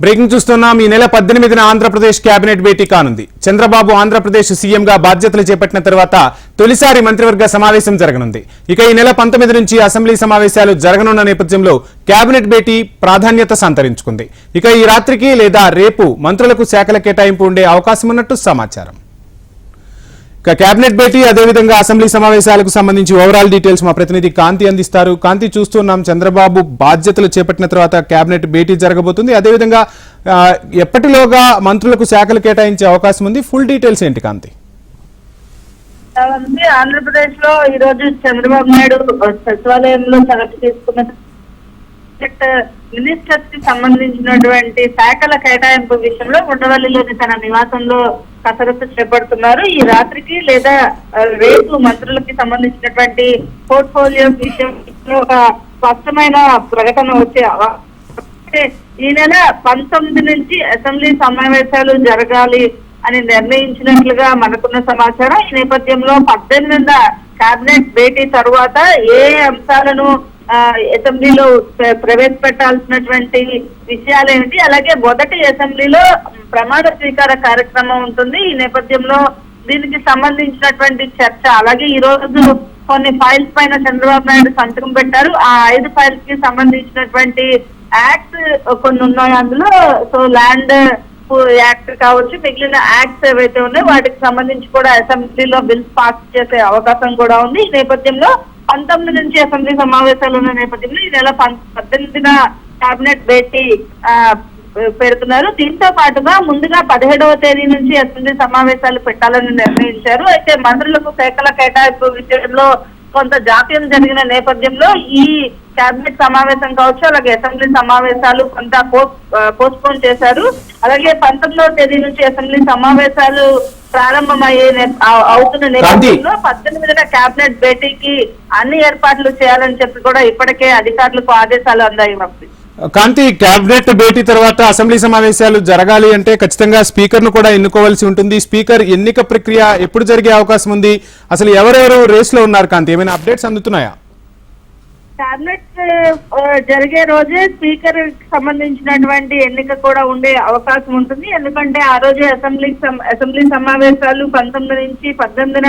Breaking చూస్తున్నాం. ఈ నెల 18న ఆంధ్రప్రదేశ్ కేబినెట్ భేటీ కానుంది. చంద్రబాబు ఆంధ్రప్రదేశ్ సీఎంగా బాధ్యతలు చేపట్టిన తర్వాత తొలిసారి మంత్రివర్గ సమావేశం జరగనుంది. ఇక ఈ నెల 19 నుంచి అసెంబ్లీ సమావేశాలు జరగనున్న నేపథ్యంలో కేబినెట్ భేటీ ప్రాధాన్యత సంతరించుకుంది. ఇక ఈ రాత్రికి లేదా రేపు మంత్రులకు శాఖల కేటాయింపు ఉండే అవకాశం ఉన్నట్టు సమాచారం. ఇక కేబినెట్ భేటీ అదేవిధంగా అసెంబ్లీ సమావేశాలకు సంబంధించి ఓవరాల్ డీటెయిల్స్ మా ప్రతినిధి కాంతి అందిస్తారు. కాంతి, చూస్తున్నాం చంద్రబాబు బాధ్యతలు చేపట్టిన తర్వాత కేబినెట్ భేటీ జరగబోతుంది. అదేవిధంగా ఎప్పటిలోగా మంత్రులకు శాఖలు కేటాయించే అవకాశం ఉంది? ఫుల్ డీటెయిల్స్ ఏంటి కాంతి? ఆంధ్రప్రదేశ్ లో ఈ రోజు చంద్రబాబు నాయుడు సచివాలయంలో తరగతి తీసుకున్న మినిస్టర్స్ కి సంబంధించినటువంటి శాఖల కేటాయింపు విషయంలో ఉండవల్లిలోని తన నివాసంలో కసరత్తు చేపడుతున్నారు. ఈ రాత్రికి లేదా రేపు మంత్రులకి సంబంధించినటువంటి పోర్ట్ఫోలియో విషయంలో ఒక స్పష్టమైన ప్రకటన వచ్చే ఈ నెల 19 నుంచి అసెంబ్లీ సమావేశాలు జరగాలి అని నిర్ణయించినట్లుగా మనకున్న సమాచారం. ఈ నేపథ్యంలో 18న కేబినెట్ భేటీ తరువాత ఏ అంశాలను అసెంబ్లీలో ప్రవేశపెట్టాల్సినటువంటి విషయాలు ఏమిటి, అలాగే మొదటి అసెంబ్లీలో ప్రమాణ స్వీకార కార్యక్రమం ఉంటుంది. ఈ నేపథ్యంలో దీనికి సంబంధించినటువంటి చర్చ, అలాగే ఈ రోజు కొన్ని ఫైల్స్ పైన చంద్రబాబు నాయుడు సంతకం పెట్టారు. ఆ 5 ఫైల్స్ కి సంబంధించినటువంటి యాక్ట్స్ కొన్ని ఉన్నాయి అందులో. సో ల్యాండ్ యాక్ట్ కావచ్చు, మిగిలిన యాక్ట్స్ ఏవైతే ఉన్నాయో వాటికి సంబంధించి కూడా అసెంబ్లీలో బిల్స్ పాస్ చేసే అవకాశం కూడా ఉంది. ఈ నేపథ్యంలో 19 నుంచి అసెంబ్లీ సమావేశాలు ఉన్న నేపథ్యంలో ఈ నెల 18న కేబినెట్ భేటీ పెడుతున్నారు. దీంతో పాటుగా ముందుగా 17వ తేదీ నుంచి అసెంబ్లీ సమావేశాలు పెట్టాలని నిర్ణయించారు. అయితే మంత్రులకు శాఖల కేటాయింపు విషయంలో కొంత జాప్యం జరిగిన నేపథ్యంలో ఈ కేబినెట్ సమావేశం కావచ్చు, అలాగే అసెంబ్లీ సమావేశాలు కొంత పోస్ట్పోన్ చేశారు. అలాగే 19వ తేదీ నుంచి అసెంబ్లీ సమావేశాలు అవుతున్న నేపథ్యంలో 18న కేబినెట్ భేటీకి అన్ని ఏర్పాట్లు చేయాలని చెప్పి కూడా ఇప్పటికే అధికారులకు ఆదేశాలు అందాయి. కాంతి, కేబినెట్ భేటీ తర్వాత అసెంబ్లీ సమావేశాలు జరగాలి అంటే ఖచ్చితంగా స్పీకర్ ను కూడా ఎన్నుకోవాల్సి ఉంటుంది. స్పీకర్ ఎన్నిక ప్రక్రియ ఎప్పుడు జరిగే అవకాశం ఉంది? అసలు ఎవరెవరు రేస్ లో ఉన్నారు కాంతి? ఏమైనా అప్డేట్స్ అందుతున్నాయా? కేబినెట్ జరిగే రోజే స్పీకర్ సంబంధించినటువంటి ఎన్నిక కూడా ఉండే అవకాశం ఉంటుంది. ఎందుకంటే ఆ రోజే అసెంబ్లీ సమావేశాలు 19 నుంచి 18న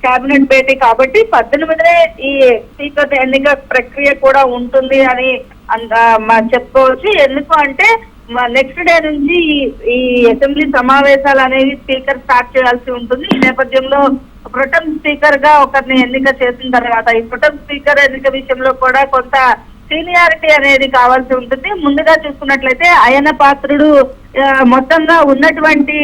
కేబినెట్ భేటీ కాబట్టి 18నే ఈ స్పీకర్ ఎన్నిక ప్రక్రియ కూడా ఉంటుంది అని చెప్పుకోవచ్చు. ఎందుకు అంటే నెక్స్ట్ డే నుంచి ఈ అసెంబ్లీ సమావేశాలు అనేవి స్పీకర్ స్టార్ట్ చేయాల్సి ఉంటుంది. ఈ నేపథ్యంలో ప్రొటెం స్పీకర్ గా ఒకరిని ఎన్నిక చేసిన తర్వాత ఈ ప్రొటెం స్పీకర్ ఎన్నిక విషయంలో కూడా కొంత సీనియారిటీ అనేది కావాల్సి ఉంటుంది. ముందుగా చూసుకున్నట్లయితే అయ్యన్న పాత్రుడు మొత్తంగా ఉన్నటువంటి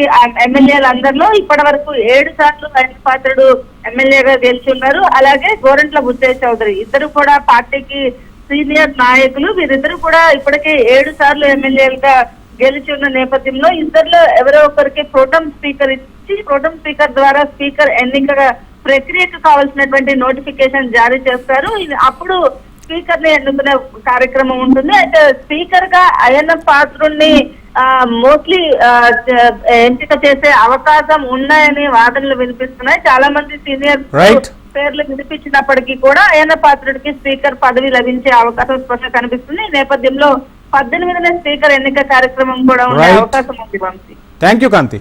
ఎమ్మెల్యేలందరిలో ఇప్పటి వరకు 7 సార్లు అయ్యన్న పాత్రుడు ఎమ్మెల్యేగా గెలిచి ఉన్నారు. అలాగే గోరంట్ల బుచ్చయ్య చౌదరి ఇద్దరు కూడా పార్టీకి సీనియర్ నాయకులు. వీరిద్దరు కూడా ఇప్పటికే 7 సార్లు ఎమ్మెల్యేలుగా గెలిచి ఉన్న నేపథ్యంలో ఇద్దరిలో ఎవరో ఒకరికి ప్రోటం స్పీకర్ ఇచ్చి ప్రోటం స్పీకర్ ద్వారా స్పీకర్ ఎన్నిక ప్రక్రియకు కావాల్సినటువంటి నోటిఫికేషన్ జారీ చేస్తారు. అప్పుడు స్పీకర్ ని ఎన్నుకునే కార్యక్రమం ఉంటుంది. అయితే స్పీకర్ గా అయ్యన్న పాత్రుడిని మోస్ట్లీ ఎంపిక చేసే అవకాశం ఉన్నాయని వాదనలు వినిపిస్తున్నాయి. చాలా మంది సీనియర్ పేర్లు వినిపించినప్పటికీ కూడా అయ్యన్న పాత్రుడికి స్పీకర్ పదవి లభించే అవకాశం స్పష్టంగా కనిపిస్తుంది. ఈ నేపథ్యంలో 18న స్పీకర్ ఎన్నిక కార్యక్రమం కూడా ఉండే అవకాశం ఉంది. Thank you Kanthi.